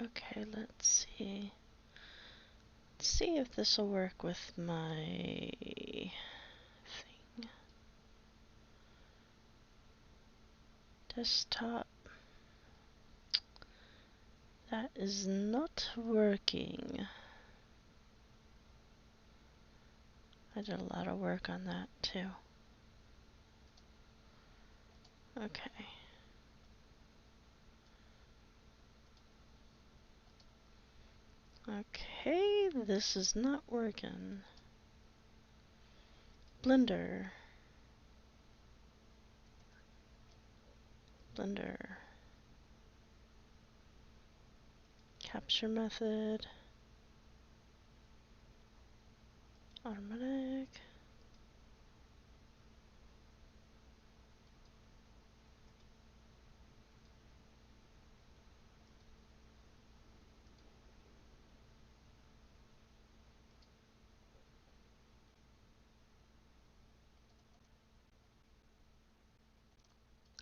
Okay, let's see. Let's see if this will work with my thing. Desktop. That is not working. I did a lot of work on that too. Okay. Okay, this is not working. Blender. Blender. Capture method. Automatic.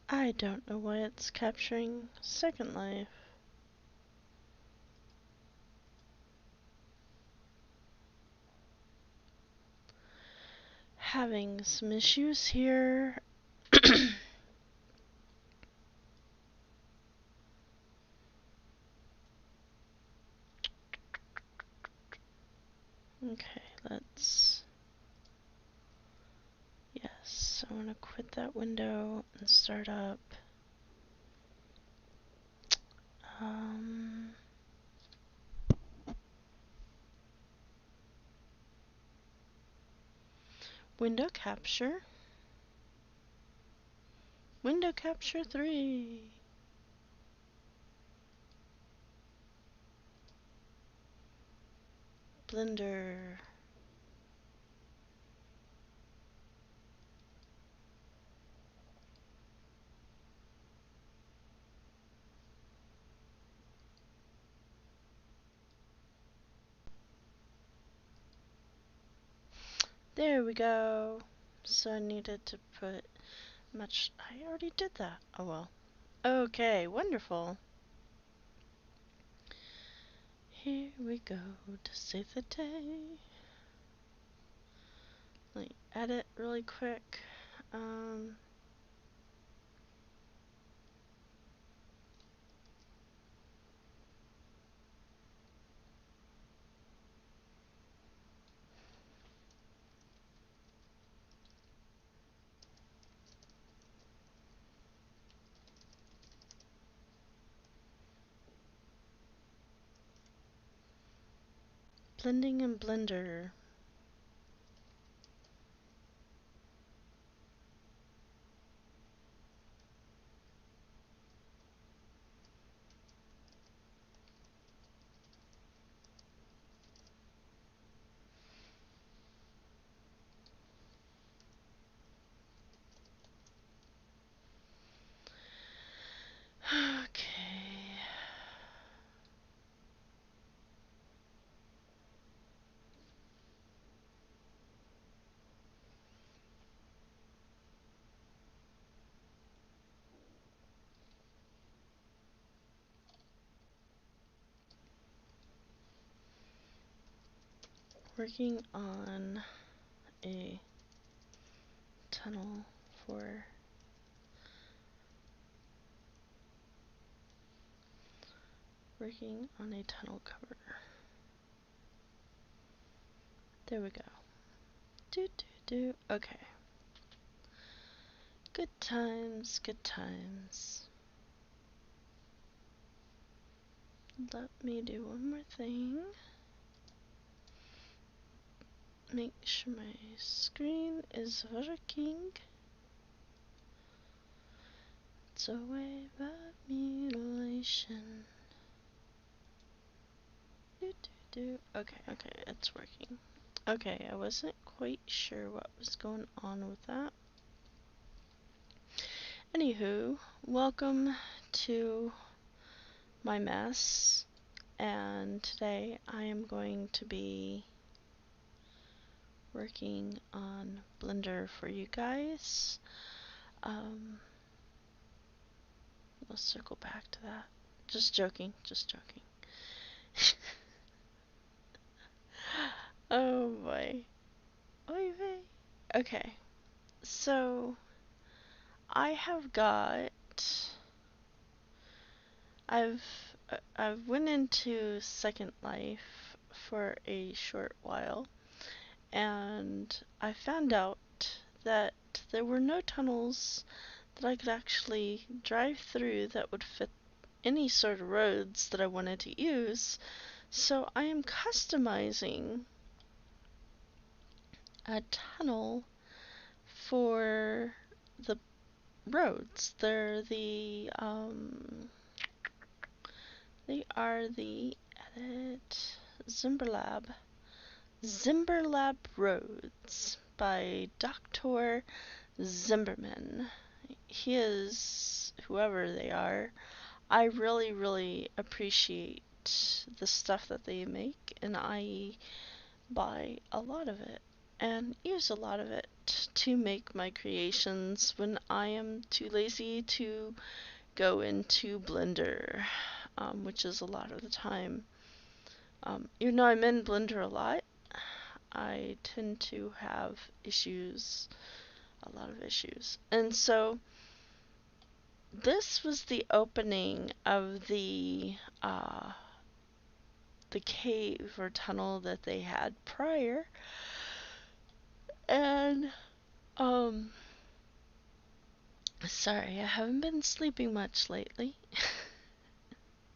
I don't know why it's capturing Secondlife. Having some issues here. Okay, let's... Yes, I want to quit that window and start up. Um... Window capture. Window capture 3. Blender. There we go. So I needed to put much... I already did that. Oh well. Okay, wonderful. Here we go to save the day. Let me edit really quick. Blending in Blender. Okay. Working on a tunnel for working on a tunnel cover. There we go. Do do do. Okay. Good times, good times. Let me do one more thing. Make sure my screen is working. It's a wave of mutilation. Okay, it's working. Okay, I wasn't quite sure what was going on with that. Anywho, welcome to my mess, and today I am going to be working on Blender for you guys. Let's circle back to that. Just joking, just joking. Oh boy. Oy vey. Okay, so I have got. I've went into Second Life for a short while, and I found out that there were no tunnels that I could actually drive through that would fit any sort of roads that I wanted to use. So I am customizing a tunnel for the roads. They are the edit Zimberlab Roads by Dr. Zimmerman. He is whoever they are. I really, really appreciate the stuff that they make, and I buy a lot of it and use a lot of it to make my creations when I am too lazy to go into Blender, which is a lot of the time. Even though I'm in Blender a lot, I tend to have issues, a lot of issues. And so this was the opening of the cave or tunnel that they had prior. And sorry, I haven't been sleeping much lately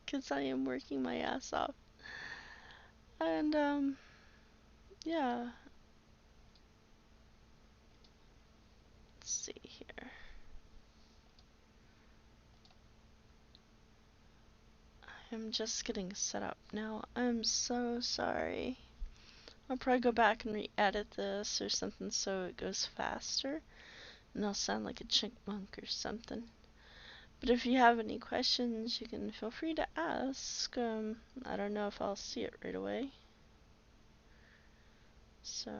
because I am working my ass off. And yeah. Let's see here. I'm just getting set up now. I'm so sorry. I'll probably go back and re-edit this or something so it goes faster. And I'll sound like a chipmunk or something. But if you have any questions, you can feel free to ask. I don't know if I'll see it right away. So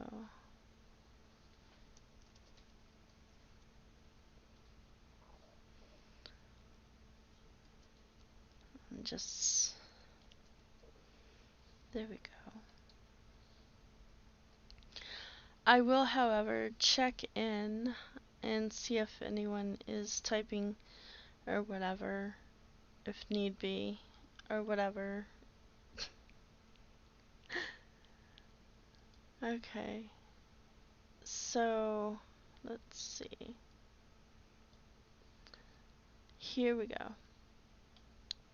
I'm just... There we go. I will, however, check in and see if anyone is typing or whatever, if need be, or whatever. Okay, so let's see. Here we go.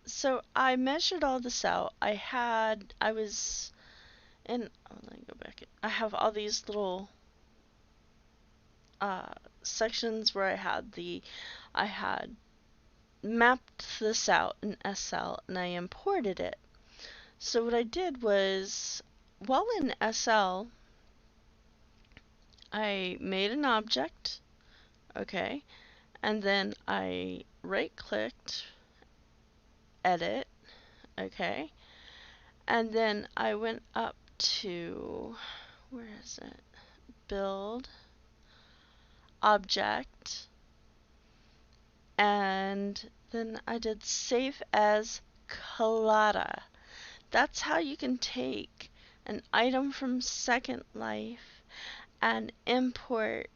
So I measured all this out. I was in, oh, let me go back. I have all these little sections where I had mapped this out in SL and I imported it. So what I did was, while in SL, I made an object, okay, and then I right-clicked, edit, okay, and then I went up to, where is it, build, object, and then I did save as collada. That's how you can take an item from Second Life and import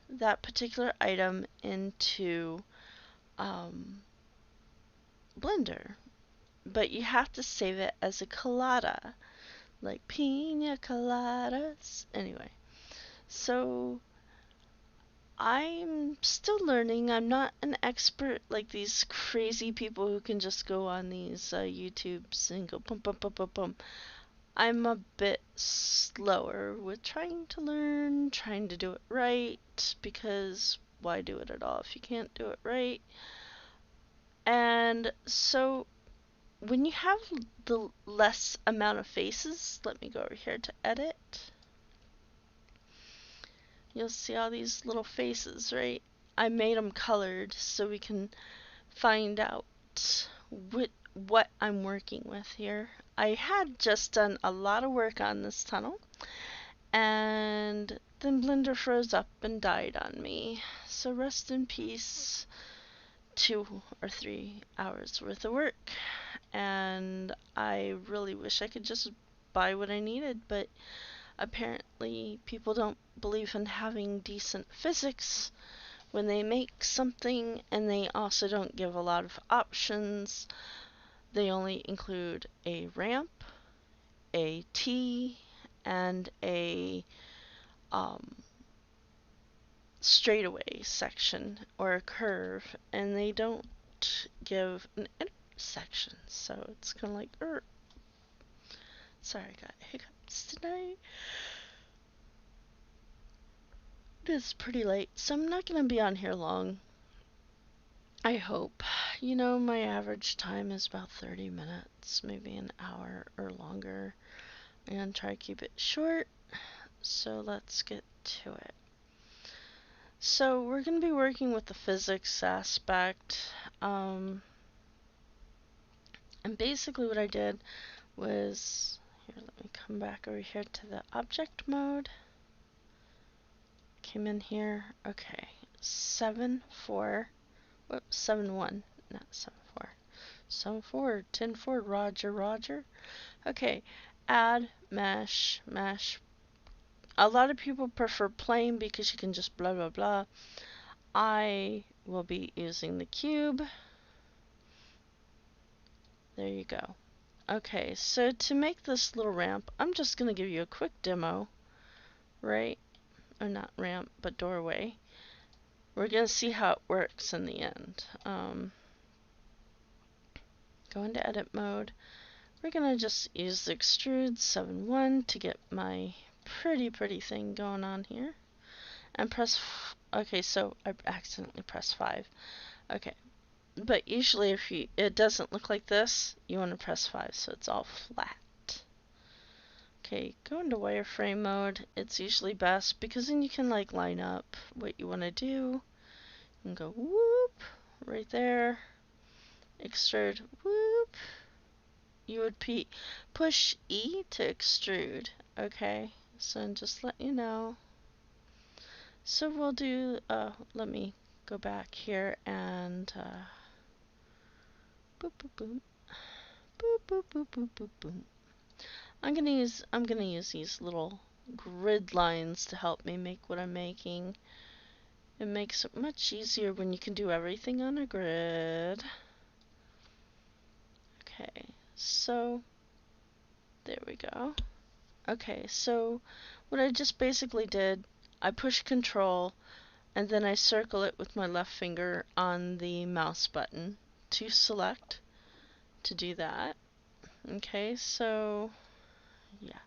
that particular item into Blender. But you have to save it as a colada, like pina coladas. Anyway, so I'm still learning. I'm not an expert like these crazy people who can just go on these YouTubes and go pum pum pum pum pum. I'm a bit slower with trying to learn, trying to do it right, because why do it at all if you can't do it right? And so when you have the less amount of faces, let me go over here to edit. You'll see all these little faces, right? I made them colored so we can find out what I'm working with here. I had just done a lot of work on this tunnel, and then Blender froze up and died on me. So rest in peace, 2 or 3 hours worth of work. And I really wish I could just buy what I needed, but Apparently, people don't believe in having decent physics when they make something, and they also don't give a lot of options. They only include a ramp, a T, and a straightaway section or a curve, and they don't give an intersection. So it's kind of like, sorry, I got hiccups tonight. It's pretty late, so I'm not gonna be on here long. I hope. You know, my average time is about 30 minutes, maybe an hour or longer. I'm gonna try to keep it short, so let's get to it. So we're gonna be working with the physics aspect. And basically what I did was, here, let me come back over here to the object mode. Came in here, okay, 7-4, whoops, 7-1, not 7-4, 7-4, 10-4, Roger, Roger. Okay, add, mesh, mesh. A lot of people prefer plain because you can just blah, blah, blah. I will be using the cube. There you go. Okay, so to make this little ramp, I'm just going to give you a quick demo, right? Or not ramp, but doorway. We're going to see how it works in the end. Go into edit mode. We're going to just use the extrude 7-1 to get my pretty thing going on here. And press, okay, so I accidentally pressed 5. Okay, but usually if it doesn't look like this, you want to press 5 so it's all flat. Okay, go into wireframe mode. It's usually best because then you can like line up what you want to do. And go whoop right there. Extrude whoop. You would push E to extrude. Okay, so just let you know. So we'll do. Let me go back here and boop boop boop boop boop boop boop boop boop. I'm gonna use these little grid lines to help me make what I'm making. It makes it much easier when you can do everything on a grid. Okay, so there we go. Okay, so what I just basically did, I push control and then I circle it with my left finger on the mouse button to select to do that. Okay, so yeah.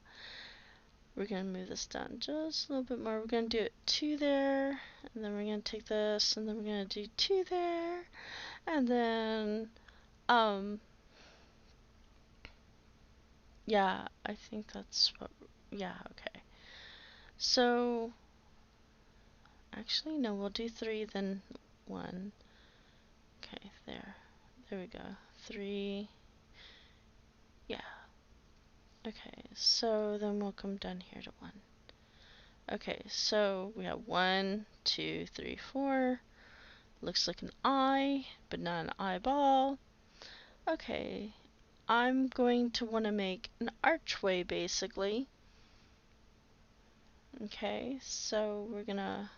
We're going to move this down just a little bit more. We're going to do it 2 there, and then we're going to take this, and then we're going to do 2 there, and then, yeah, I think that's what, yeah, okay. So, actually, no, we'll do 3, then 1. Okay, there we go. 3, yeah. Okay, so then we'll come down here to 1. Okay, so we have 1, 2, 3, 4. Looks like an eye, but not an eyeball. Okay, I'm going to want to make an archway basically. Okay, so we're gonna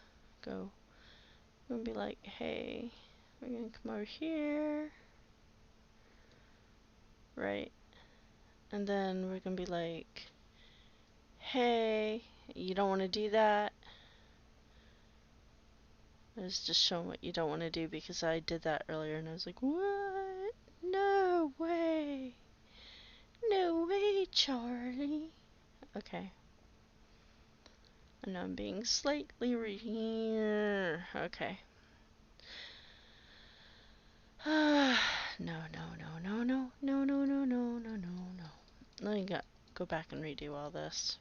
be like, hey, we're gonna come over here, right? And then we're gonna be like, hey, you don't want to do that. I was just showing what you don't want to do because I did that earlier and I was like, what? No way. No way, Charlie. Okay. And I'm being slightly okay. No, no, no, no, no, no, no, no, no, no, no, no. Let me go back and redo all this.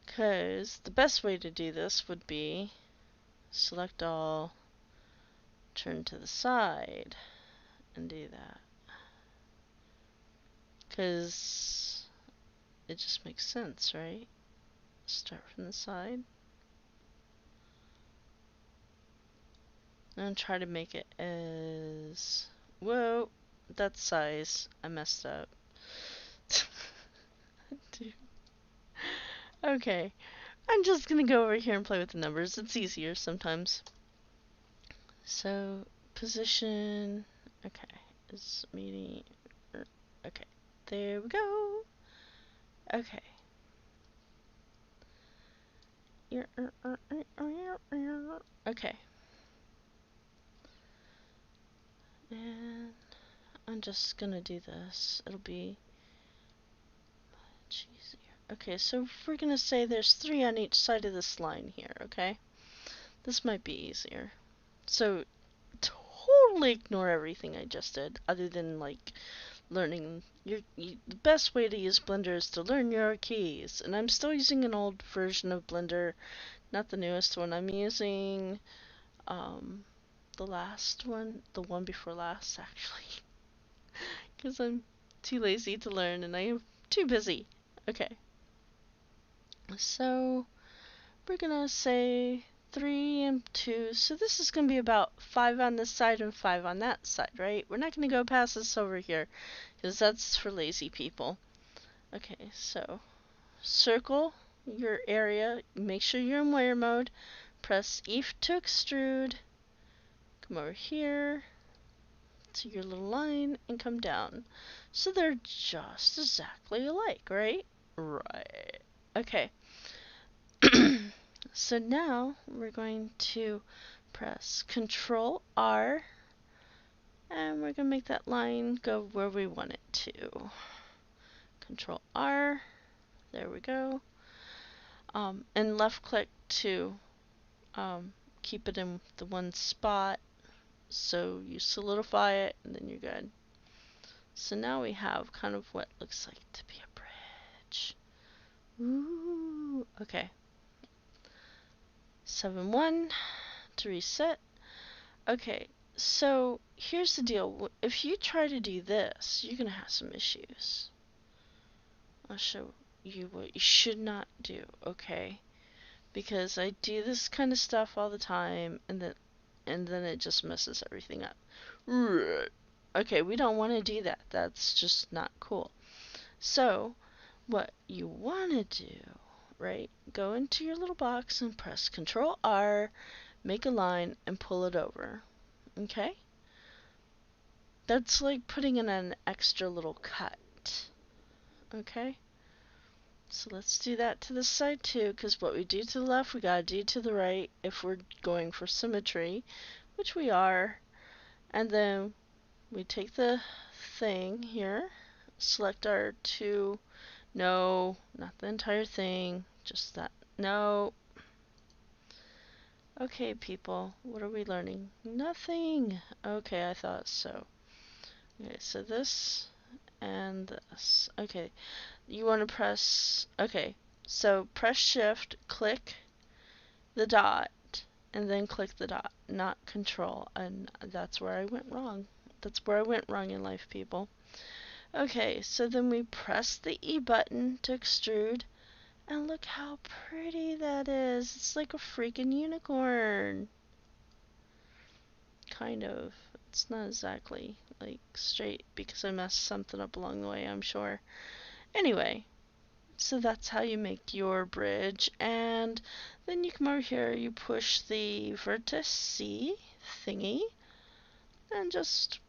Because the best way to do this would be select all, turn to the side, and do that. Because it just makes sense, right? Start from the side. And try to make it as... Whoa, that size. I messed up. Okay, I'm just gonna go over here and play with the numbers. It's easier sometimes. So, position, okay, is meeting, okay, there we go. Okay. Okay. And I'm just gonna do this. It'll be much easier. Okay, so we're gonna say there's 3 on each side of this line here, okay? This might be easier. So totally ignore everything I just did, other than like learning the best way to use Blender is to learn your keys. And I'm still using an old version of Blender, not the newest one. I'm using the last one, the one before last actually, because I'm too lazy to learn and I am too busy. Okay, so we're gonna say 3 and 2. So this is gonna be about 5 on this side and 5 on that side, right? We're not gonna go past this over here because that's for lazy people. Okay, so circle your area, make sure you're in wire mode, press E to extrude, come over here to your little line and come down. So they're just exactly alike, right? Right. Okay. So now we're going to press Control R and we're going to make that line go where we want it to. Control R, there we go. And left click to keep it in the one spot. So you solidify it and then you're good. So now we have kind of what looks like to be a bridge. Ooh, okay. 7-1 to reset. Okay, so here's the deal. If you try to do this, you're gonna have some issues. I'll show you what you should not do, okay? Because I do this kind of stuff all the time, and then it just messes everything up. Okay, we don't want to do that. That's just not cool. So, what you want to do, right? Go into your little box and press Control R, make a line, and pull it over. Okay? That's like putting in an extra little cut. Okay? So let's do that to this side too, because what we do to the left, we gotta do to the right if we're going for symmetry, which we are. And then we take the thing here, select our two, no, not the entire thing, just that, no. Okay, people, what are we learning? Nothing. Okay, I thought so. Okay, so this and this. Okay, you want to press, okay, so press shift, click the dot, and then click the dot, not control, and that's where I went wrong. That's where I went wrong in life, people. Okay, so then we press the E button to extrude, and look how pretty that is. It's like a freaking unicorn. Kind of. It's not exactly like straight because I messed something up along the way, I'm sure. Anyway, so that's how you make your bridge, and then you come over here, you push the vertex C thingy, and just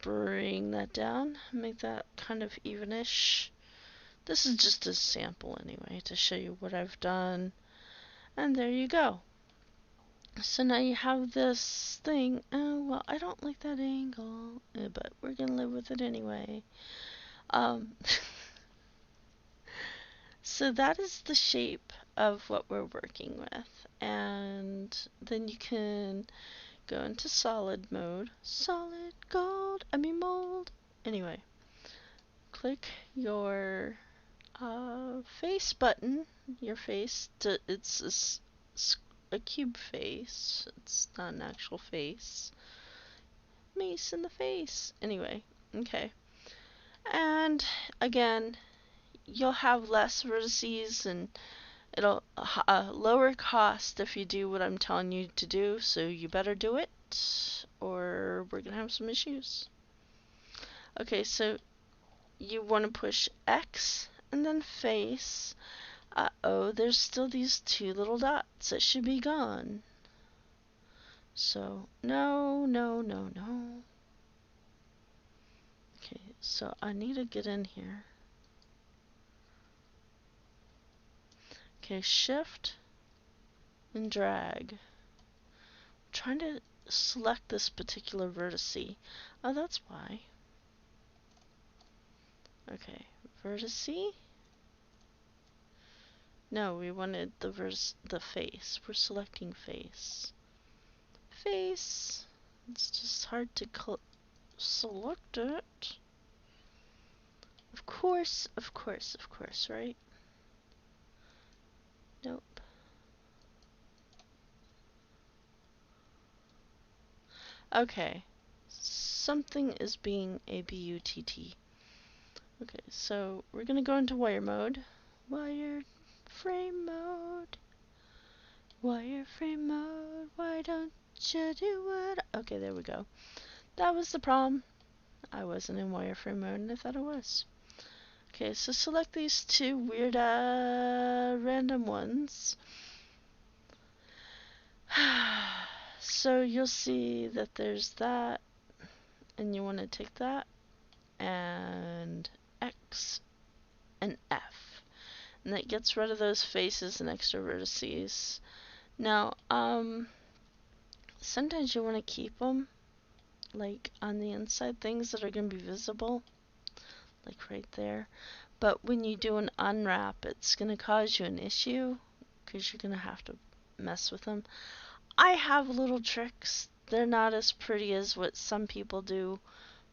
bring that down, make that kind of evenish. This is just a sample anyway to show you what I've done, and there you go. So now you have this thing. Oh, well, I don't like that angle, but we're gonna live with it anyway. Um, so that is the shape of what we're working with. And then you can go into solid mode. Solid gold, I mean mold. Anyway, click your face button. Your face, it's a cube face. It's not an actual face. Mace in the face. Anyway, okay. And again, you'll have less vertices and it'll lower cost if you do what I'm telling you to do, so you better do it or we're gonna have some issues. Okay, so you want to push X and then face. Uh-oh, there's still these two little dots that should be gone. So, no, no, no, no. Okay, so I need to get in here. Okay, shift and drag. I'm trying to select this particular vertice. Oh, that's why. Okay, vertice? No, we wanted the face. We're selecting face. Face. It's just hard to select it. Of course, of course, of course, right? Nope. Okay. Something is being a butt. Okay, so we're gonna go into wire mode. Wireframe mode. Wireframe mode. Why don't you do it? Okay, there we go. That was the problem. I wasn't in wireframe mode and I thought it was. Okay, so select these two weird random ones. So you'll see that there's that, and you want to take that and X and F, and that gets rid of those faces and extra vertices. Now, sometimes you want to keep them like on the inside, things that are going to be visible, like right there. But when you do an unwrap, it's going to cause you an issue because you're going to have to mess with them. I have little tricks. They're not as pretty as what some people do,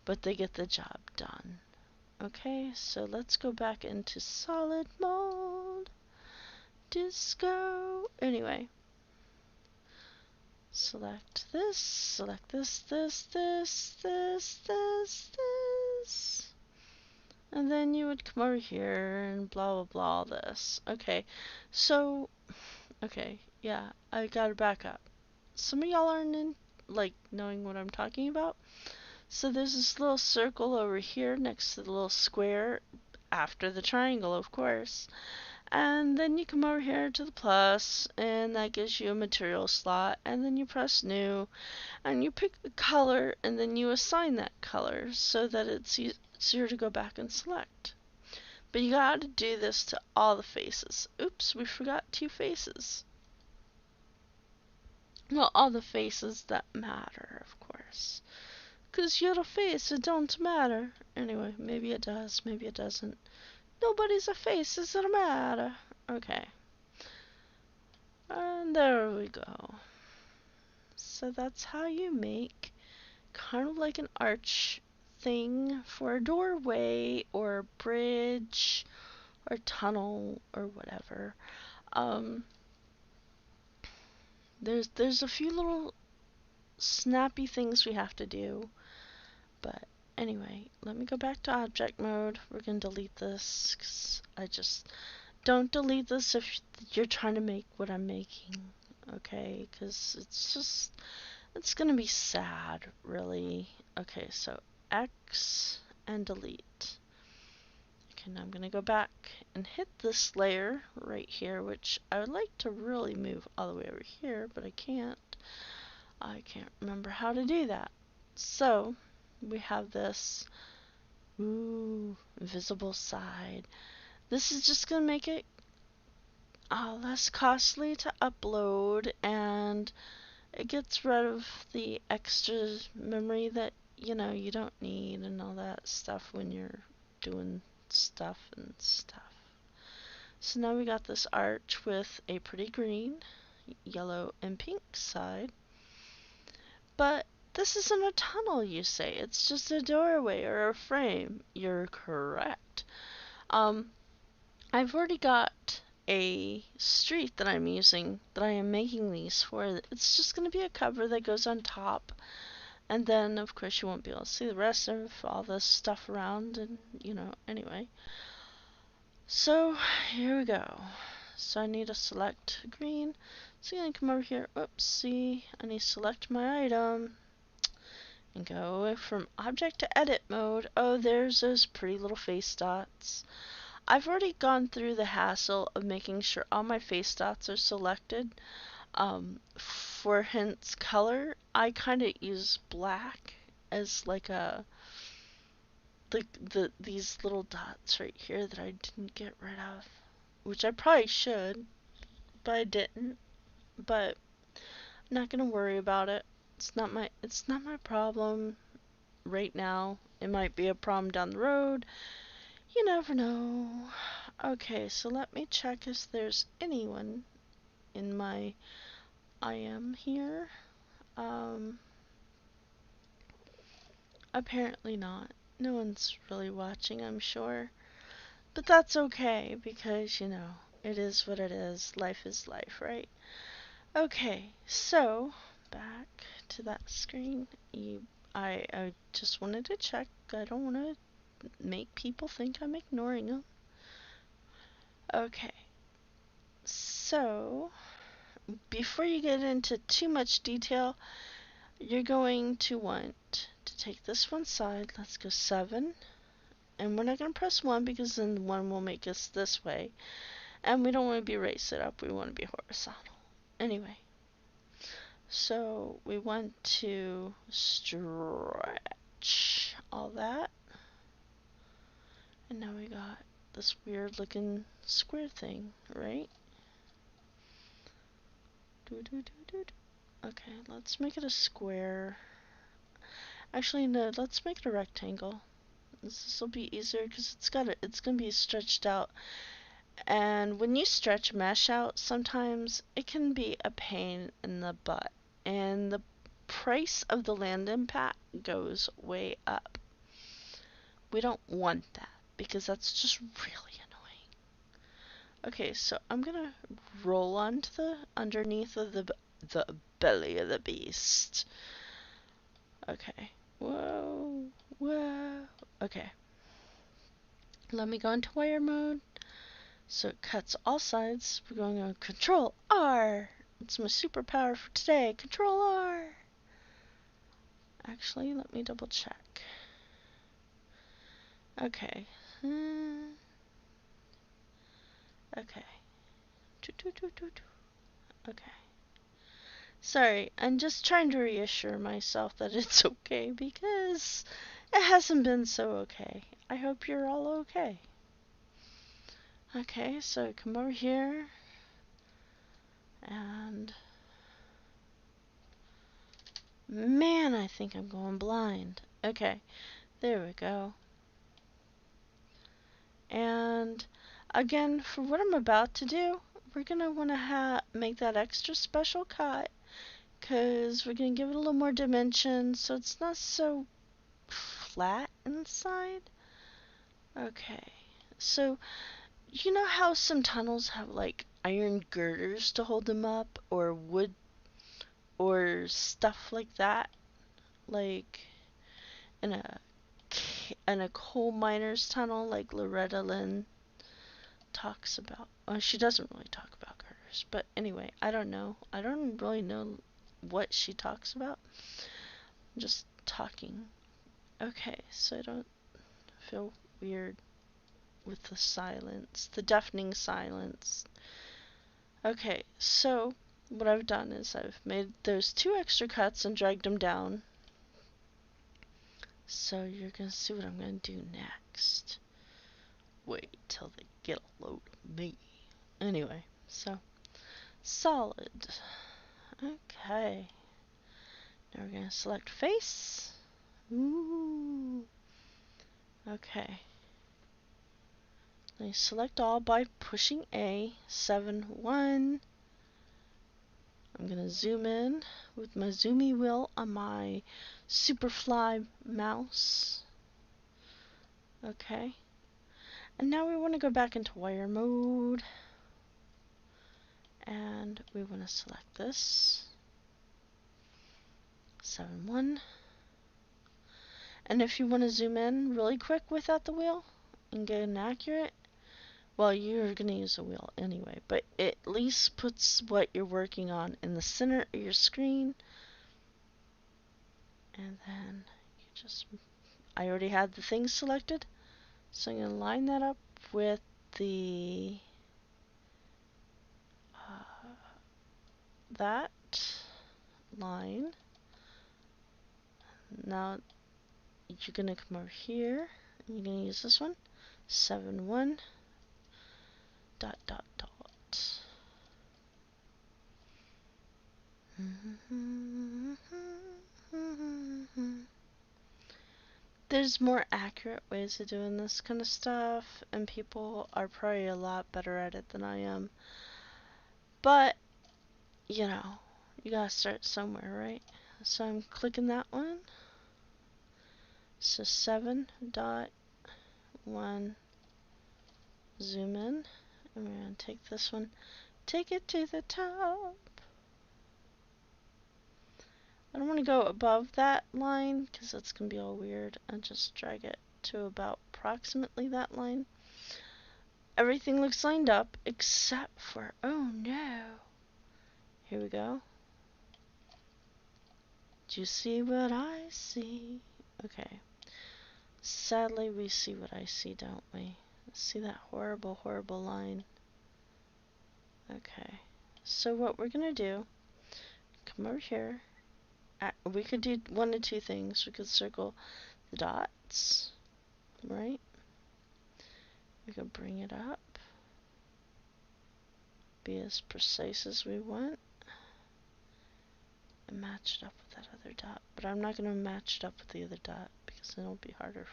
but they get the job done. Okay, so let's go back into solid mode. Disco. Anyway, select this, this, this. And then you would come over here and blah, blah, blah, all this. Okay, so, okay, yeah, I gotta back up. Some of y'all aren't knowing what I'm talking about. So there's this little circle over here next to the little square after the triangle, of course. And then you come over here to the plus, and that gives you a material slot. And then you press new, and you pick a color, and then you assign that color so that it's easier to go back and select. But you gotta do this to all the faces. Oops, we forgot two faces. Well, all the faces that matter, of course. 'Cause you're a face, it don't matter. Anyway, maybe it does, maybe it doesn't. Nobody's a face, does it matter? Okay. And there we go. So that's how you make kind of like an arch thing for a doorway or a bridge or tunnel or whatever. There's a few little snappy things we have to do. But anyway, let me go back to object mode. We're going to delete this, 'cause I just don't delete this if you're trying to make what I'm making, okay? Because it's going to be sad, really. Okay, so X and delete. Okay, now I'm going to go back and hit this layer right here, which I would like to really move all the way over here, but I can't. I can't remember how to do that. So we have this visible side. This is just gonna make it less costly to upload, and it gets rid of the extra memory that you don't need and all that stuff when you're doing stuff and stuff. So now we got this arch with a pretty green, yellow, and pink side. But this isn't a tunnel, you say. It's just a doorway or a frame. You're correct. I've already got a street that I'm using, that I am making these for. It's just going to be a cover that goes on top. And then, of course, you won't be able to see the rest of all this stuff around. And, anyway. So, here we go. So I need to select green. So I'm going to come over here. Oops, see, I need to select my item. And go from object to edit mode. Oh, there's those pretty little face dots. I've already gone through the hassle of making sure all my face dots are selected. For hints color, I kind of use black as like a these little dots right here that I didn't get rid of, which I probably should, but I didn't. But I'm not gonna worry about it. It's not my problem right now. It might be a problem down the road. You never know. Okay, so let me check if there's anyone in my IM here. Um, Apparently not. No one's really watching, I'm sure. But that's okay because, it is what it is. Life is life, right? Okay, so back to that screen. I just wanted to check. I don't want to make people think I'm ignoring them. Okay, so before you get into too much detail, you're going to want to take this one side. Let's go 7. And we're not going to press 1 because then 1 will make us this way. And we don't want to be right side up. We want to be horizontal. Anyway, so we want to stretch all that. And now we got this weird looking square thing, right? Okay, let's make it a square. Actually, no, let's make it a rectangle. This will be easier because it's gonna be stretched out. And when you stretch mesh out, sometimes it can be a pain in the butt. And the price of the landing pack goes way up. We don't want that because that's just really annoying. Okay, so I'm gonna roll onto the underneath of the belly of the beast. Okay. Whoa. Whoa. Okay. Let me go into wire mode. So it cuts all sides. We're going on Control R. It's my superpower for today. Control R. Actually, let me double check. Okay. Okay. Okay. Sorry, I'm just trying to reassure myself that it's okay because it hasn't been so okay. I hope you're all okay. Okay, so come over here and man, I think I'm going blind. Okay, there we go. And again, for what I'm about to do, we're gonna want to make that extra special cut because we're gonna give it a little more dimension so it's not so flat inside. Okay, so you know how some tunnels have like iron girders to hold them up or wood or stuff like that? Like in a coal miner's tunnel like Loretta Lynn talks about. Oh, she doesn't really talk about girders, but anyway, I don't know. I don't really know what she talks about. I'm just talking. Okay, so I don't feel weird with the silence, the deafening silence. Okay, so what I've done is I've made those 2 extra cuts and dragged them down. So you're gonna see what I'm gonna do next. Wait till they get a load of me. Anyway, so solid. Okay. Now we're gonna select face. Ooh. Okay. Let me select all by pushing A. 7, 1. I'm gonna zoom in with my zoomy wheel on my Superfly mouse. Okay. And now we want to go back into wire mode. And we want to select this. 7, 1. And if you want to zoom in really quick without the wheel and get inaccurate, well, you're going to use a wheel anyway, but it at least puts what you're working on in the center of your screen. And then I already had the thing selected, so I'm going to line that up with the that line. Now you're gonna come over here and you're gonna use this one. 7 1 dot dot dot. There's more accurate ways of doing this kind of stuff, and people are probably a lot better at it than I am. But, you know, you gotta start somewhere, right? So I'm clicking that one. So 7 dot 1, zoom in, and we're gonna take this one, take it to the top. I don't want to go above that line because that's going to be all weird, and just drag it to about approximately that line. Everything looks lined up except for, oh no. Here we go. Do you see what I see? Okay. Sadly, we see what I see, don't we? See that horrible, horrible line? Okay. So what we're going to do, come over here. We could do one of two things. We could circle the dots, right? We could bring it up, be as precise as we want, and match it up with that other dot. But I'm not going to match it up with the other dot because then it'll be harder.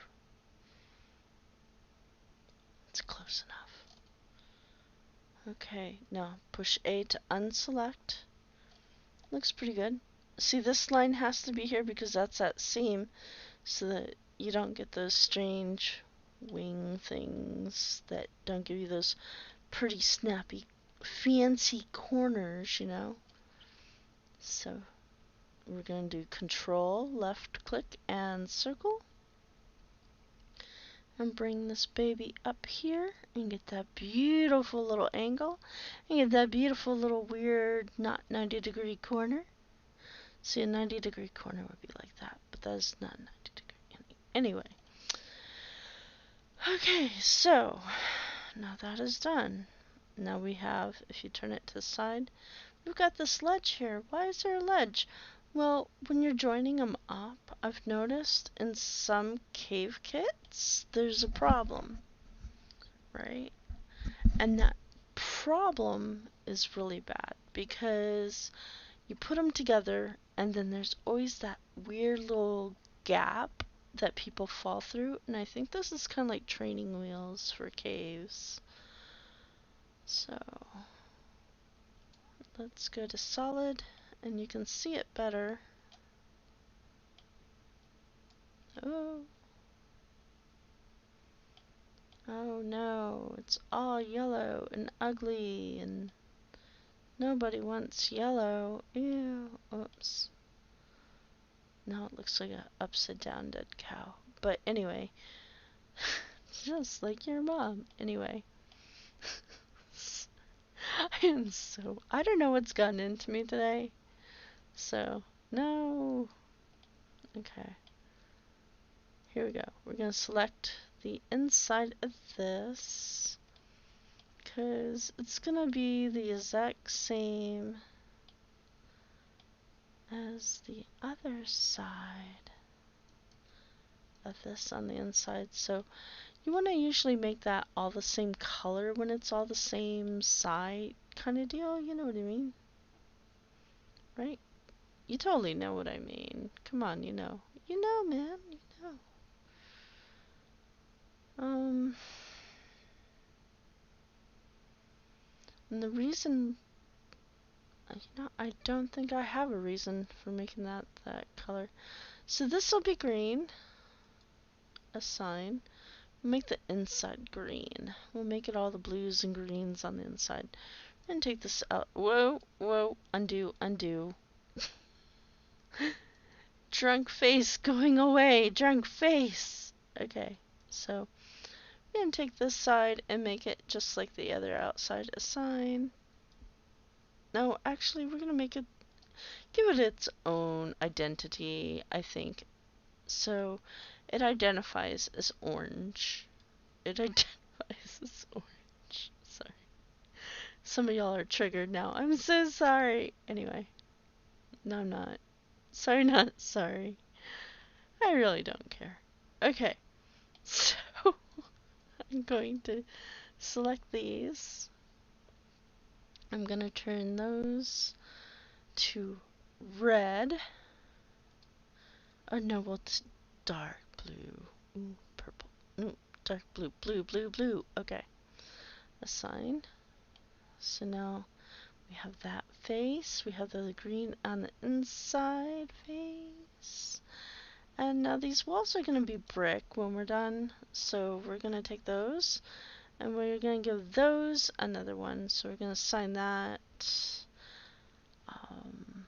It's close enough. Okay, now push A to unselect. Looks pretty good. See, this line has to be here because that's that seam, so that you don't get those strange wing things that don't give you those pretty snappy fancy corners, you know. So we're going to do Control, left click, and circle. And bring this baby up here and get that beautiful little angle. And get that beautiful little weird, not 90-degree corner. See, a 90-degree corner would be like that, but that is not 90 degree. Anyway. Okay, so now that is done. Now we have, if you turn it to the side, we've got this ledge here. Why is there a ledge? Well, when you're joining them up, I've noticed in some cave kits, there's a problem, right? And that problem is really bad because you put them together and then there's always that weird little gap that people fall through. And I think this is kind of like training wheels for caves. So let's go to solid and you can see it better. Oh. Oh no, it's all yellow and ugly and nobody wants yellow. Ew. Oops. Now it looks like an upside down dead cow. But anyway, just like your mom. Anyway. I don't know what's gotten into me today. So, no. Okay. Here we go. We're going to select the inside of this because it's going to be the exact same as the other side of this on the inside. So you want to usually make that all the same color when it's all the same side kind of deal. You know what I mean? Right? You totally know what I mean. Come on, you know. You know, man. You know. And the reason, I don't think I have a reason for making that color. So this will be green. Assign. We'll make the inside green. We'll make it all the blues and greens on the inside. And take this out. Whoa, whoa, undo, undo. Drunk face going away. Drunk face. Okay, so we're going to take this side and make it just like the other outside. Assign. No, actually, we're going to make it, give it its own identity, I think. So it identifies as orange. It identifies as orange. Some of y'all are triggered now. I'm so sorry. Anyway, no, I'm not. Sorry, not sorry. I really don't care. Okay, so I'm going to select these. I'm going to turn those to red. Oh no, well, it's dark blue. Ooh, purple. Ooh, dark blue, blue, blue, blue. Okay. Assign. So now we have that face. We have the green on the inside face. And now these walls are going to be brick when we're done. So we're going to take those and we're going to give those another one. So we're going to assign that. Um,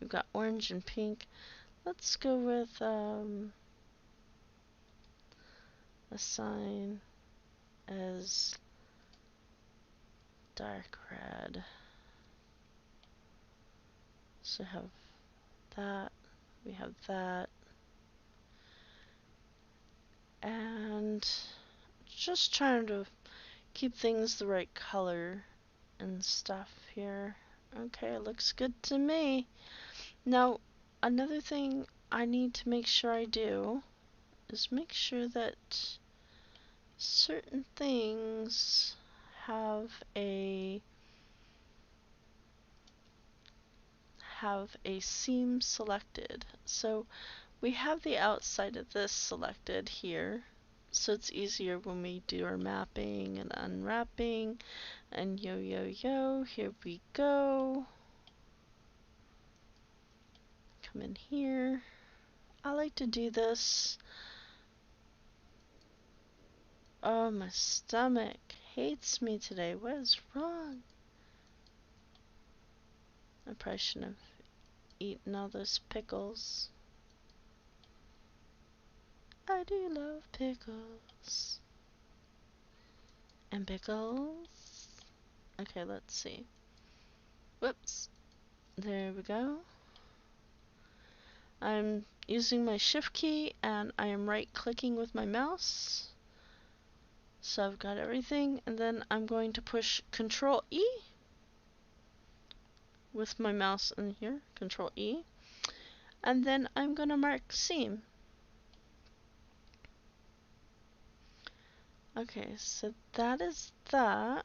we've got orange and pink. Let's go with assign as dark red. So have that, we have that, and just trying to keep things the right color and stuff here. Okay, looks good to me. Now, another thing I need to make sure I do is make sure that certain things have a seam selected. So we have the outside of this selected here, so it's easier when we do our mapping and unwrapping. And yo yo yo, here we go. Come in here. I like to do this. Oh, my stomach hates me today. What is wrong? I probably shouldn't have eaten all those pickles. I do love pickles. And pickles. Okay, let's see. Whoops. There we go. I'm using my shift key and I am right clicking with my mouse. So I've got everything, and then I'm going to push Control E with my mouse in here, Control E, and then I'm going to mark seam. Okay, so that is that.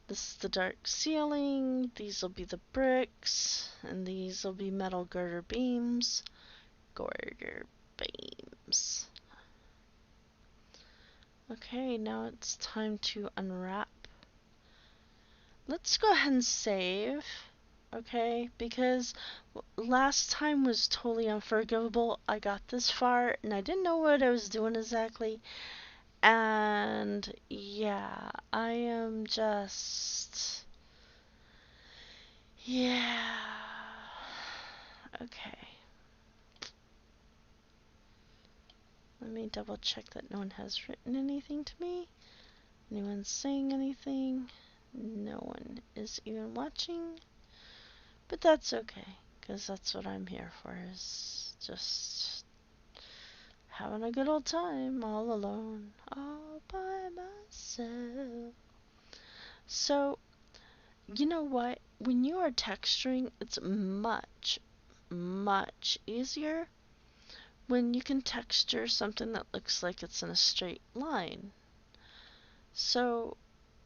This is the dark ceiling, these will be the bricks, and these will be metal girder beams. Girder beams. Okay, now it's time to unwrap. Let's go ahead and save, okay? Because last time was totally unforgivable. I got this far and I didn't know what I was doing exactly. And yeah, I am just... yeah. Okay. Let me double check that no one has written anything to me. Anyone saying anything? No one is even watching. But that's okay, because that's what I'm here for, is just having a good old time all alone, all by myself. So, you know what? When you are texturing, it's much, much easier when you can texture something that looks like it's in a straight line. So,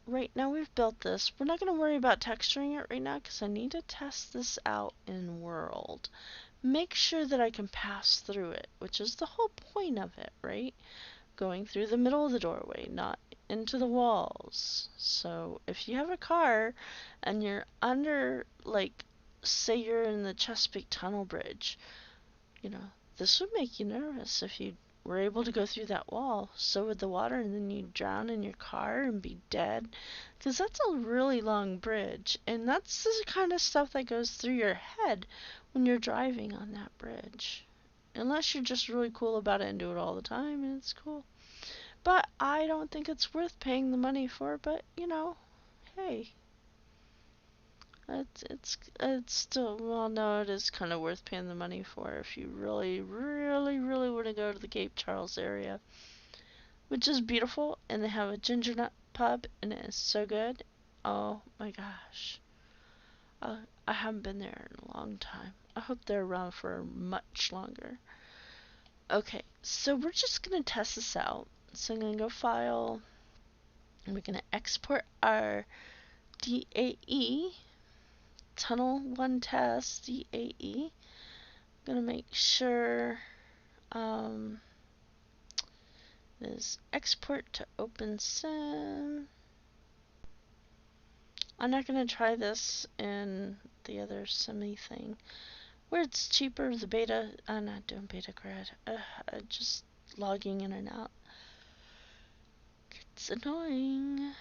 right now we've built this. We're not going to worry about texturing it right now because I need to test this out in World. Make sure that I can pass through it, which is the whole point of it, right? Going through the middle of the doorway, not into the walls. So if you have a car and you're under, like, say you're in the Chesapeake Tunnel Bridge, you know, this would make you nervous if you were able to go through that wall. So would the water, and then you'd drown in your car and be dead. Because that's a really long bridge, and that's the kind of stuff that goes through your head when you're driving on that bridge. Unless you're just really cool about it and do it all the time, and it's cool. But I don't think it's worth paying the money for, but, you know, hey. It's still, well, no, it is kind of worth paying the money for if you really, really, really want to go to the Cape Charles area, which is beautiful, and they have a ginger nut pub, and it is so good. Oh my gosh. I haven't been there in a long time. I hope they're around for much longer. Okay, so we're just gonna test this out. So I'm gonna go File, and we're gonna export our DAE, Tunnel 1 Test DAE. I'm gonna make sure it is export to OpenSim. I'm not gonna try this in the other semi thing. Where it's cheaper, the beta, I'm not doing beta grid. Just logging in and out. It's annoying.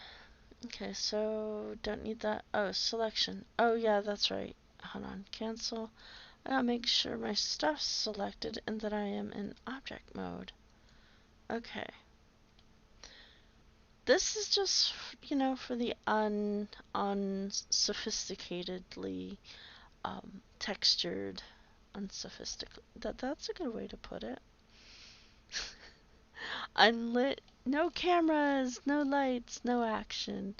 Okay, so don't need that. Oh, selection. Oh yeah, that's right. Hold on, cancel. I gotta make sure my stuff's selected and that I am in object mode. Okay. This is just, for the unsophisticatedly textured, unsophisticated. That's a good way to put it. Unlit, no cameras, no lights, no action.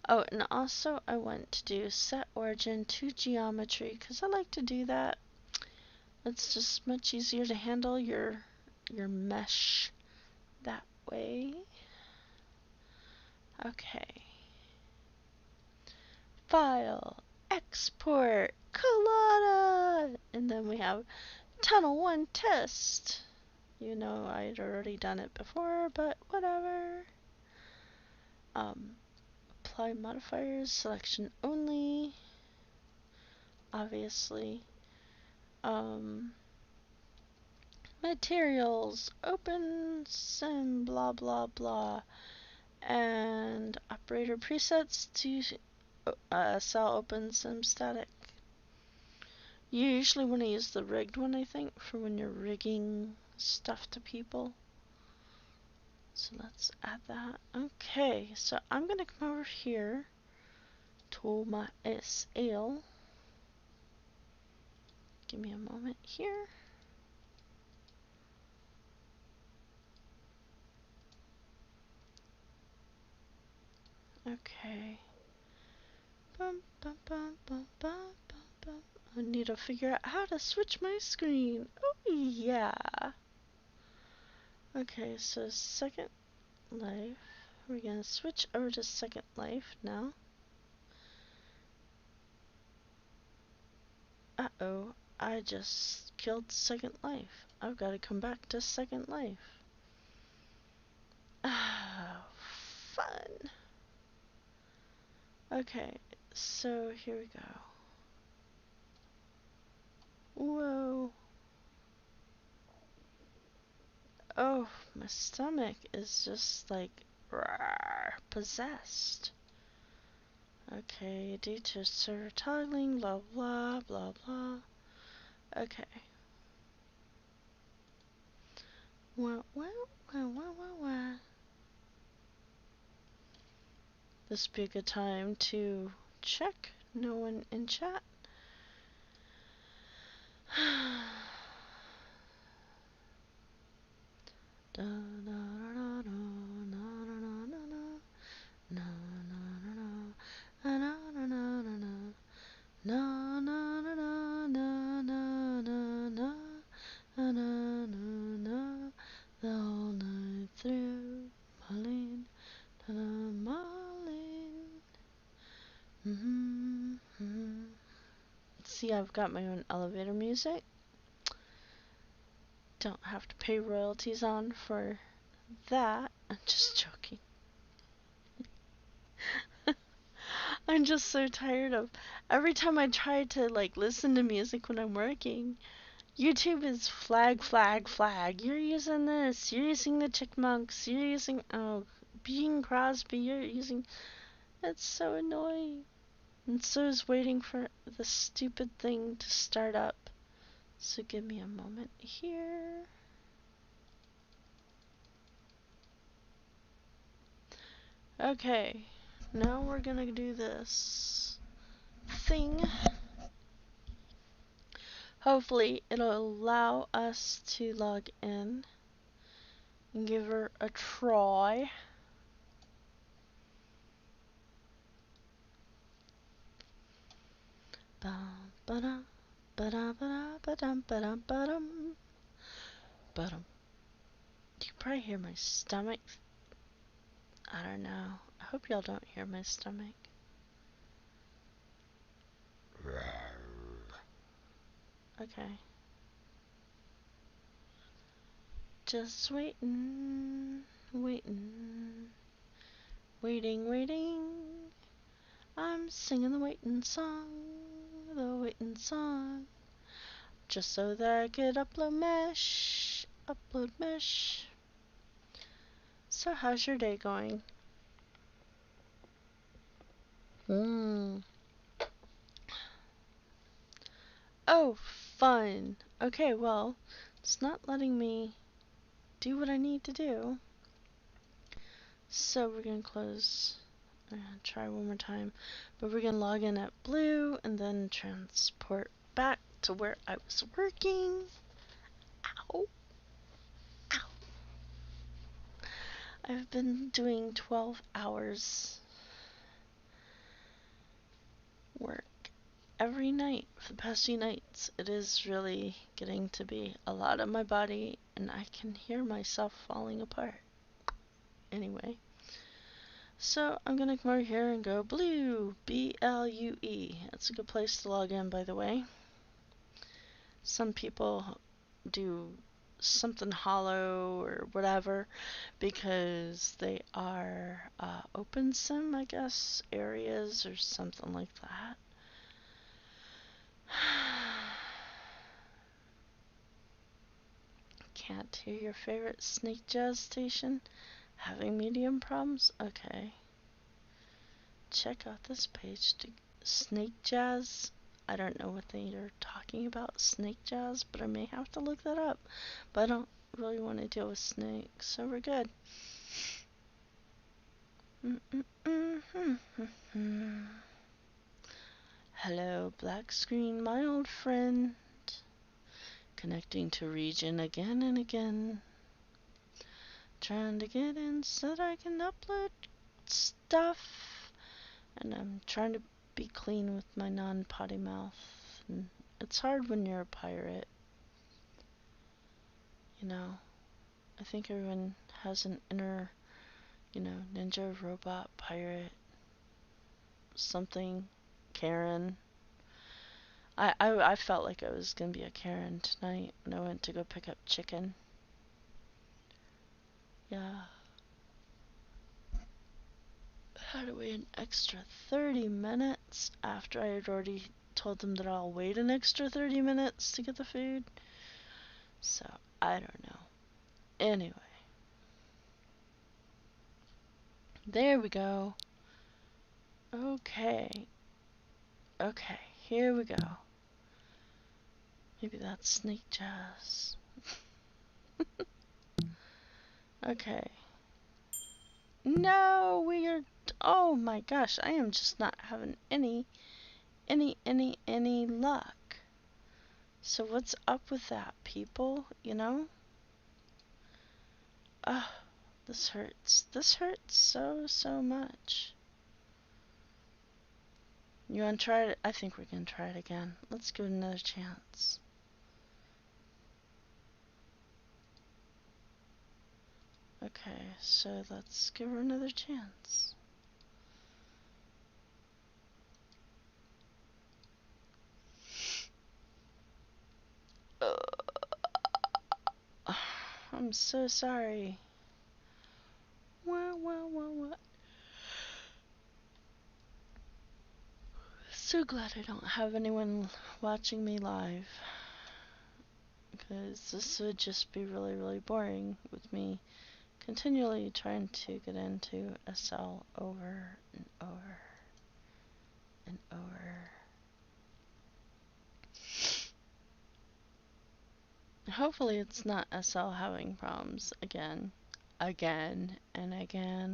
Oh, and also I want to do set origin to geometry because I like to do that. It's just much easier to handle your mesh that way. Okay. File, export, Colada, and then we have Tunnel 1 Test. I'd already done it before, but whatever. Apply modifiers, selection only, obviously. Materials, open sim, blah blah blah, and operator presets to cell open sim static. You usually want to use the rigged one, I think, for when you're rigging stuff to people. So let's add that. Okay, so I'm gonna come over here to my SL. Give me a moment here. Okay. Bum, bum, bum, bum, bum, bum, bum. I need to figure out how to switch my screen. Oh yeah. Okay, so Second Life. We're gonna switch over to Second Life now. Uh-oh, I just killed Second Life. I've got to come back to Second Life. Ah, fun. Okay, so here we go. Whoa. Oh, my stomach is just like possessed. Okay, due to server toggling, blah blah blah blah. Okay. Well. This would be a good time to check. No one in chat. The whole night through, Marlene, Marlene. See, I've got my own elevator music. Don't have to pay royalties on for that. I'm just joking. I'm just so tired of every time I try to listen to music when I'm working. YouTube is flag, flag, flag. You're using this. You're using the Chickmunks. You're using Bing Crosby. You're using. It's so annoying. And so is waiting for the stupid thing to start up. So give me a moment here. Okay, now we're gonna do this. thing. Hopefully it'll allow us to log in and give her a try. Bum, ba-dum, ba-dum, ba-dum, ba-dum, ba-dum, ba-dum, ba-dum. You can probably hear my stomach. I don't know. I hope y'all don't hear my stomach. Okay. Just waiting, waiting, waiting. I'm singing the waiting song, just so that I could upload mesh. So how's your day going? Oh, fun. Okay, well, it's not letting me do what I need to do. So we're gonna close, try one more time, but we're gonna log in at blue and then transport back to where I was working. Ow. Ow. I've been doing 12 hours work every night for the past few nights. It is really getting to be a lot on my body, and I can hear myself falling apart. Anyway, so I'm gonna come over here and go blue, B-L-U-E. That's a good place to log in, by the way. Some people do something hollow or whatever because they are open sim, I guess, areas or something like that. Can't hear your favorite snake jazz station? Having medium problems? Okay. Check out this page to snake jazz. I don't know what they are talking about, snake jazz, but I may have to look that up. But I don't really want to deal with snakes, so we're good. Hello, black screen, my old friend. Connecting to region again and again. Trying to get in so that I can upload stuff. And I'm trying to be clean with my non-potty mouth. And it's hard when you're a pirate. You know, I think everyone has an inner, ninja, robot, pirate, something, Karen. I felt like I was gonna be a Karen tonight when I went to go pick up chicken. Yeah. Had to wait an extra 30 minutes after I had already told them that I'll wait an extra 30 minutes to get the food. So, I don't know. Anyway. There we go. Okay. Okay, here we go. Maybe that's snake jazz. Okay. No, we are. Oh my gosh, I am just not having any luck. So what's up with that, people? Ugh, this hurts. This hurts so much. You wanna try it? I think we can try it again. Let's give it another chance. Okay, so let's give her another chance. I'm so sorry. What? So glad I don't have anyone watching me live. Because this would just be really boring with me continually trying to get into SL over and over and over. Hopefully it's not SL having problems again and again